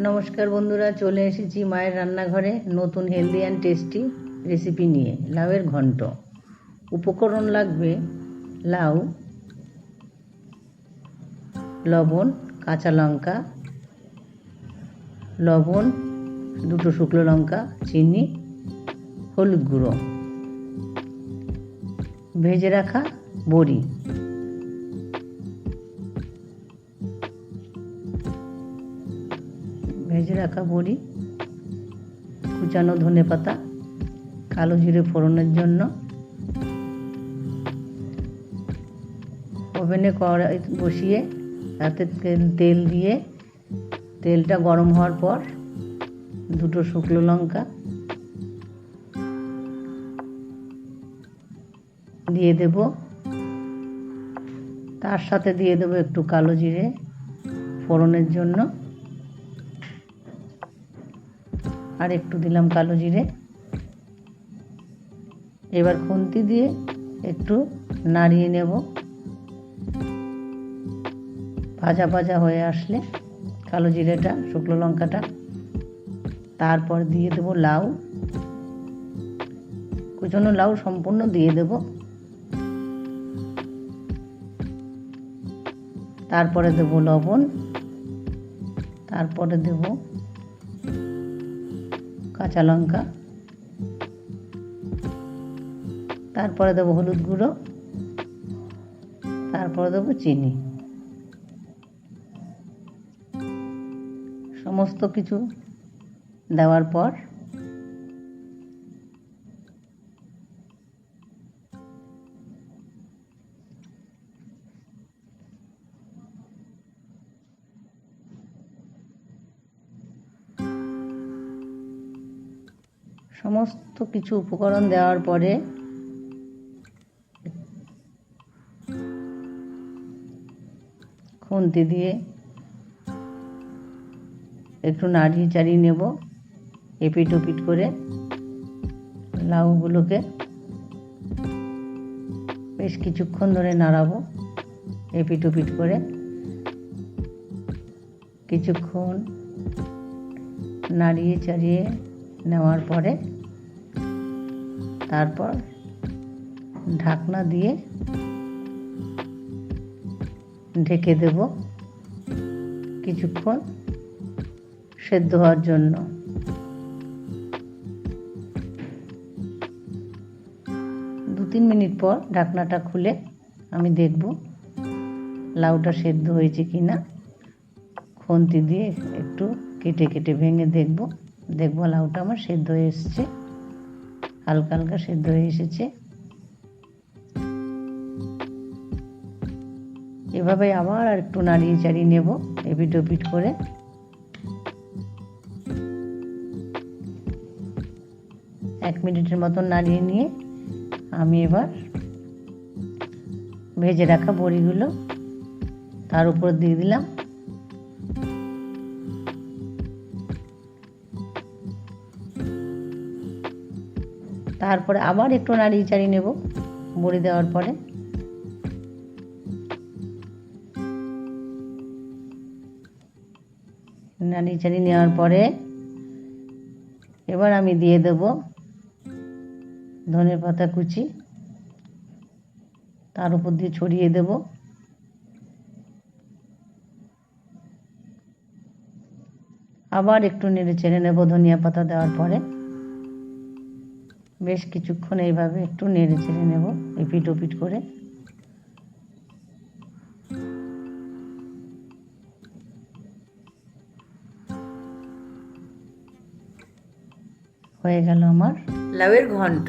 নমস্কার বন্ধুরা, চলে এসেছি মায়ের রান্নাঘরে নতুন হেলদি অ্যান্ড টেস্টি রেসিপি নিয়ে। লাউয়ের ঘন্ট। উপকরণ লাগবে লাউ, লবণ, কাঁচা লঙ্কা, লবণ, দুটো শুকনো লঙ্কা, চিনি, হলুদ গুঁড়ো, ভেজে রাখা বড়ি, কুচানো ধনেপাতা, কালো জিরে ফোড়নের জন্য। ওভেনে কড়াই বসিয়ে তাতে তেল দিয়ে তেলটা গরম হওয়ার পর দুটো শুকনো লঙ্কা দিয়ে দেব, তার সাথে দিয়ে দেবো একটু কালো জিরে ফোড়নের জন্য, আর একটু দিলাম কালো জিরে। এবার খুন্তি দিয়ে একটু নাড়িয়ে নেব। ভাজা ভাজা হয়ে আসলে কালো জিরেটা, শুকনো লঙ্কাটা, তারপর দিয়ে দেব লাউ, কুচনো লাউ সম্পূর্ণ দিয়ে দেব। তারপরে দেব লবণ, তারপরে দেব কাঁচা লঙ্কা, তারপরে দেবো হলুদ গুঁড়ো, তারপরে দেবো চিনি। সমস্ত কিছু দেওয়ার পর সমস্ত কিছু উপকরণ দেওয়ার পরে খুন্তি দিয়ে একটু নাড়িয়ে চাড়িয়ে নেব, এপিট ওপিট করে লাউগুলোকে বেশ কিছুক্ষণ ধরে নাড়াবো, এপিট ওপিট করে। কিছুক্ষণ নাড়িয়ে চাড়িয়ে নেওয়ার পরে তারপর ঢাকনা দিয়ে ঢেকে দেব কিছুক্ষণ সেদ্ধ হওয়ার জন্য। 2-3 মিনিট পর ঢাকনাটা খুলে আমি দেখব লাউটা সেদ্ধ হয়েছে কিনা। খুন্তি দিয়ে একটু কেটে কেটে ভেঙে দেখব লাউটা আমার সেদ্ধ হয়ে এসেছে, হালকা হালকা সেদ্ধ হয়ে এসেছে। এভাবে আবার আর একটু নাড়িয়ে চাড়িয়ে নেব, এপিট ওপিট করে। এক মিনিটের মতন নাড়িয়ে নিয়ে আমি এবার ভেজে রাখা বড়িগুলো তার উপর দিয়ে দিলাম। তারপরে আবার একটু নাড়িয়ে চাড়িয়ে নেব বড়ি দেওয়ার পরে। নাড়িয়ে চাড়িয়ে নেওয়ার পরে এবার আমি দিয়ে দেব ধনেপাতা কুচি, তার উপর দিয়ে ছড়িয়ে দেব। আবার একটু নেড়ে চেড়ে নেব ধনিয়া পাতা দেওয়ার পরে। বেশ কিছুক্ষণ এইভাবে একটু নেড়ে চেড়ে নেব, এপিট ওপিট করে। হয়ে গেল আমার লাউয়ের ঘন্ট।